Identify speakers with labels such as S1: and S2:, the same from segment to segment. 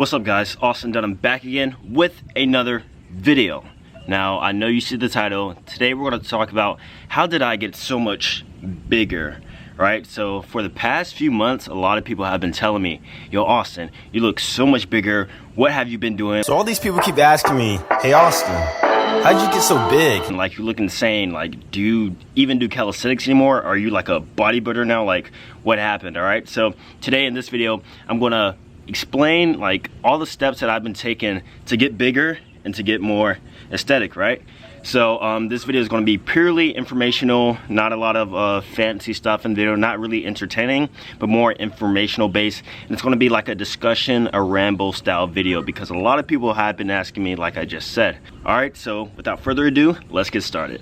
S1: What's up guys, Dunham back again with another video. Now I know you see the title. Today we're going to talk about how did I get so much bigger, right? So for the past few months, a lot of people have been telling me, yo Austin, you look so much bigger. What have you been doing?
S2: So all these people keep asking me, hey Austin, how'd you get so big?
S1: And like, you look insane. Like, do you even do calisthenics anymore? Are you like a bodybuilder now? Like, what happened? All right, so today in this video I'm gonna explain like all the steps that I've been taking to get bigger and to get more aesthetic, right? So this video is going to be purely informational, not a lot of fancy stuff in the video, not really entertaining, but more informational based. And it's going to be like a discussion, a ramble style video, because a lot of people have been asking me, like I just said. All right, so without further ado, let's get started.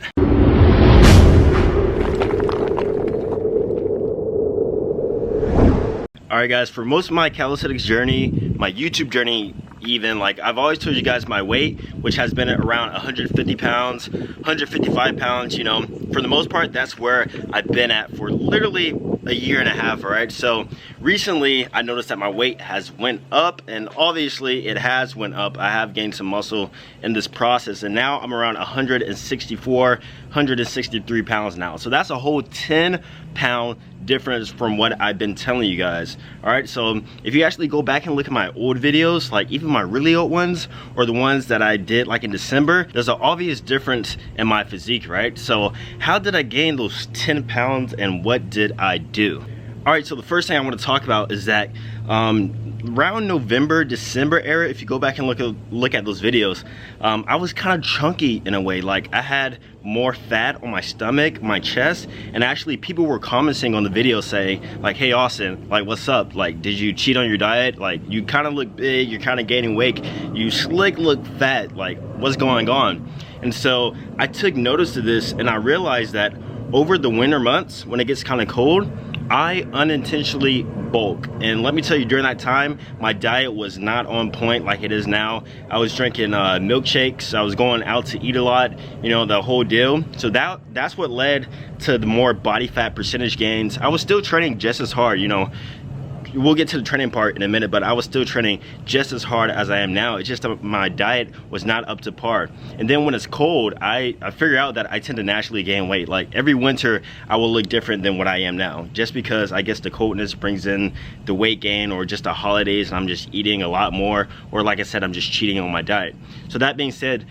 S1: Alright guys, for most of my calisthenics journey, my YouTube journey even, like I've always told you guys my weight, which has been around 150 pounds, 155 pounds, you know, for the most part, that's where I've been at for literally a year and a half, alright? So recently, I noticed that my weight has went up, and obviously it has went up. I have gained some muscle in this process, and now I'm around 164, 163 pounds now. So that's a whole 10-pound difference from what I've been telling you guys. All right, so if you actually go back and look at my old videos, like even my really old ones or the ones that I did like in December, there's an obvious difference in my physique, right? So how did I gain those 10 pounds and what did I do? All right, so the first thing I want to talk about is that around November, December era, if you go back and look at those videos, I was kind of chunky in a way. Like I had more fat on my stomach, my chest, and actually people were commenting on the video saying like, hey Austin, like what's up? Like, did you cheat on your diet? Like, you kind of look big, you're kind of gaining weight, you slick look fat, like what's going on? And so I took notice of this, and I realized that over the winter months when it gets kind of cold, I unintentionally bulk. And let me tell you, during that time, my diet was not on point like it is now. I was drinking milkshakes, I was going out to eat a lot, you know, the whole deal. So that's what led to the more body fat percentage gains. I was still training just as hard, you know. We'll get to the training part in a minute, but I was still training just as hard as I am now. It's just that my diet was not up to par. And then when it's cold, I figure out that I tend to naturally gain weight. Like every winter, I will look different than what I am now, just because I guess the coldness brings in the weight gain, or just the holidays and I'm just eating a lot more, or like I said, I'm just cheating on my diet. So that being said,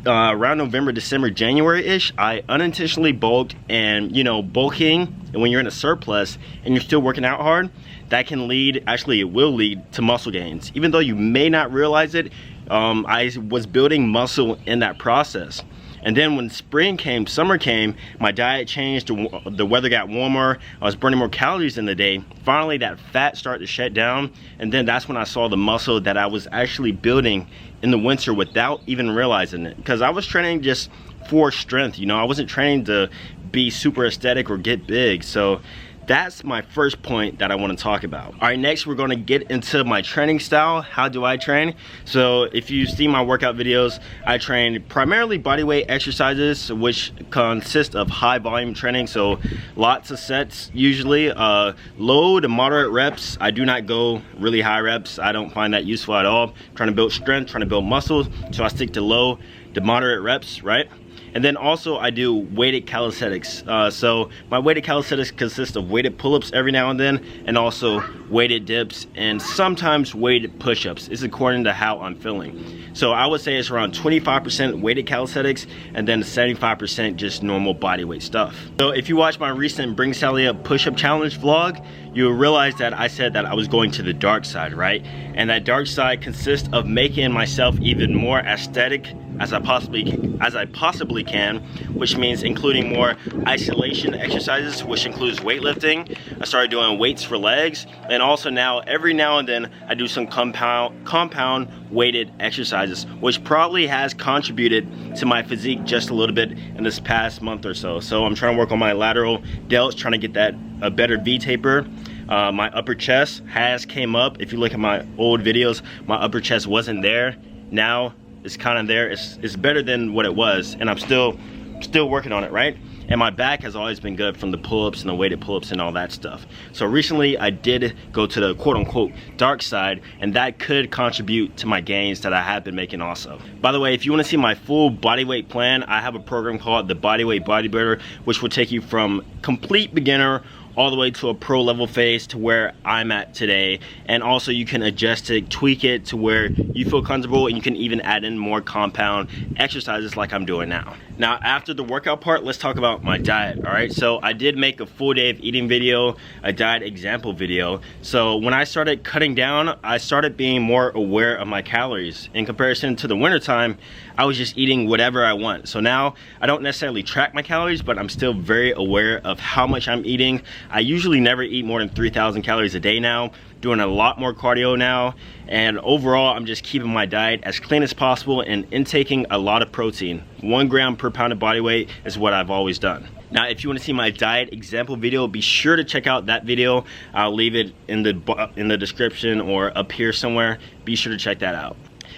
S1: around November, December, January-ish, I unintentionally bulked. And you know, bulking, and when you're in a surplus and you're still working out hard, that can lead, actually it will lead to muscle gains. Even though you may not realize it, I was building muscle in that process. And then when spring came, summer came, my diet changed, the weather got warmer, I was burning more calories in the day. Finally, that fat started to shut down, and then that's when I saw the muscle that I was actually building in the winter without even realizing it. Because I was training just for strength, you know, I wasn't training to be super aesthetic or get big. So that's my first point that I want to talk about. All right, next we're going to get into my training style. How do I train? So if you see my workout videos, I train primarily bodyweight exercises, which consist of high volume training. So lots of sets, usually low to moderate reps. I do not go really high reps. I don't find that useful at all. I'm trying to build strength, trying to build muscles. So I stick to low to moderate reps, right? And then also I do weighted calisthenics. So my weighted calisthenics consists of weighted pull-ups every now and then, and also weighted dips, and sometimes weighted push-ups. It's according to how I'm feeling. So I would say it's around 25% weighted calisthenics, and then 75% just normal body weight stuff. So if you watch my recent Bring Sally Up push-up challenge vlog, you'll realize that I said that I was going to the dark side, right? And that dark side consists of making myself even more aesthetic as I possibly can, which means including more isolation exercises, which includes weightlifting. I started doing weights for legs, and also now every now and then I do some compound weighted exercises, which probably has contributed to my physique just a little bit in this past month or so. So I'm trying to work on my lateral delts, trying to get that a better V taper. My upper chest has came up. If you look at my old videos, my upper chest wasn't there. Now it's kind of there. It's better than what it was, and I'm still still working on it, right? And my back has always been good from the pull-ups and the weighted pull-ups and all that stuff. So recently I did go to the quote-unquote dark side, and that could contribute to my gains that I have been making also. By the way, if you want to see my full bodyweight plan, I have a program called the Bodyweight Bodybuilder, which will take you from complete beginner all the way to a pro level phase to where I'm at today. And also you can adjust it, tweak it to where you feel comfortable, and you can even add in more compound exercises like I'm doing now. Now, after the workout part, let's talk about my diet, all right? So I did make a full day of eating video, a diet example video. So when I started cutting down, I started being more aware of my calories. In comparison to the wintertime, I was just eating whatever I want. So now I don't necessarily track my calories, but I'm still very aware of how much I'm eating. I usually never eat more than 3,000 calories a day now, doing a lot more cardio now, and overall I'm just keeping my diet as clean as possible and intaking a lot of protein. 1 gram per pound of body weight is what I've always done. Now, if you want to see my diet example video, be sure to check out that video. I'll leave it in the description or up here somewhere. Be sure to check that out.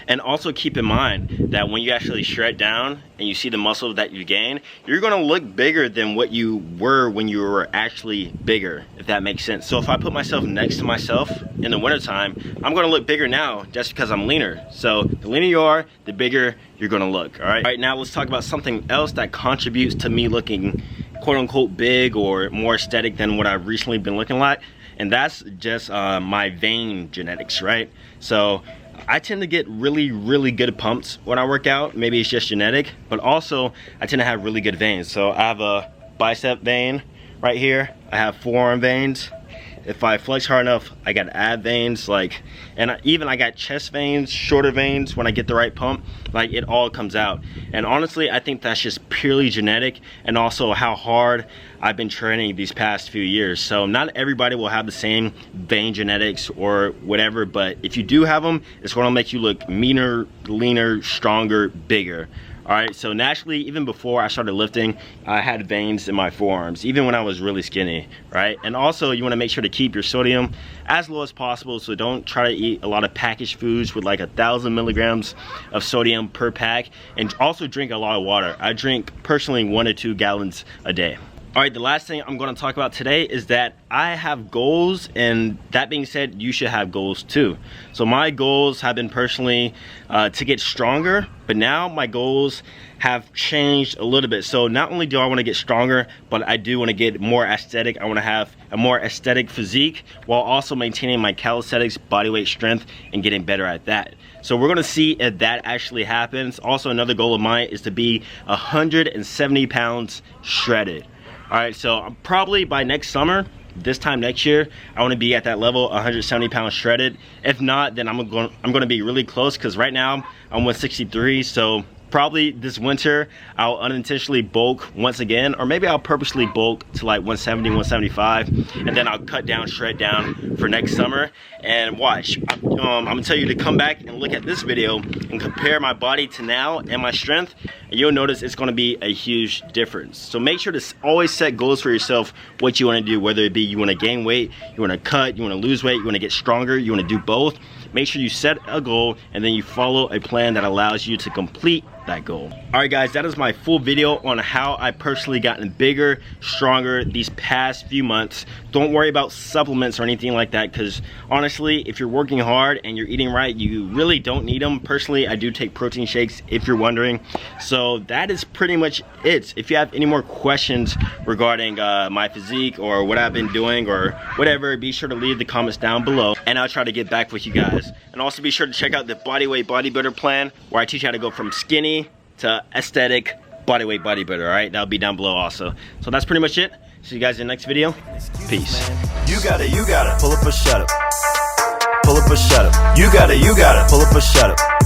S1: And also keep in mind that when you actually shred down and you see the muscle that you gain, you're gonna look bigger than what you were when you were actually bigger, if that makes sense. So if I put myself next to myself in the wintertime, I'm gonna look bigger now just because I'm leaner. So the leaner you are, the bigger you're gonna look, all right? All right, now let's talk about something else that contributes to me looking quote unquote big or more aesthetic than what I've recently been looking like. And that's just my vein genetics, right? So I tend to get really good pumps when I work out. Maybe it's just genetic, but also I tend to have really good veins. So I have a bicep vein right here. I have forearm veins. If I flex hard enough, I got ab veins, like, and I got chest veins, shorter veins when I get the right pump. Like, it all comes out. And honestly, I think that's just purely genetic, and also how hard I've been training these past few years. So not everybody will have the same vein genetics or whatever, but if you do have them, it's gonna make you look meaner, leaner, stronger, bigger. All right, so naturally, even before I started lifting, I had veins in my forearms, even when I was really skinny, right? And also, you wanna make sure to keep your sodium as low as possible, so don't try to eat a lot of packaged foods with like 1,000 milligrams of sodium per pack, and also drink a lot of water. I drink, personally, 1 to 2 gallons a day. All right, the last thing I'm gonna talk about today is that I have goals, and that being said, you should have goals too. So my goals have been personally to get stronger, but now my goals have changed a little bit. So not only do I wanna get stronger, but I do wanna get more aesthetic. I wanna have a more aesthetic physique while also maintaining my calisthenics, bodyweight strength, and getting better at that. So we're gonna see if that actually happens. Also, another goal of mine is to be 170 pounds shredded. All right, so probably by next summer, this time next year, I want to be at that level, 170 pounds shredded. If not, then I'm going to be really close, because right now I'm 163. So probably this winter I'll unintentionally bulk once again, or maybe I'll purposely bulk to like 170, 175, and then I'll cut down, shred down for next summer. And watch, I'm gonna tell you to come back and look at this video and compare my body to now and my strength, and you'll notice it's gonna be a huge difference. So make sure to always set goals for yourself, what you wanna do, whether it be you wanna gain weight, you wanna cut, you wanna lose weight, you wanna get stronger, you wanna do both. Make sure you set a goal and then you follow a plan that allows you to complete that goal. All right, guys, that is my full video on how I personally gotten bigger, stronger these past few months. Don't worry about supplements or anything like that, because honestly, if you're working hard and you're eating right, you really don't need them. Personally, I do take protein shakes, if you're wondering. So that is pretty much it. If you have any more questions regarding my physique or what I've been doing or whatever, be sure to leave the comments down below, and I'll try to get back with you guys. And also be sure to check out the Bodyweight Bodybuilder plan, where I teach you how to go from skinny to aesthetic bodyweight bodybuilder. All right, that'll be down below also. So that's pretty much it. See you guys in the next video. Peace.
S2: You got it, pull up or shut up. Pull up or shut up. You got it, pull up or shut up.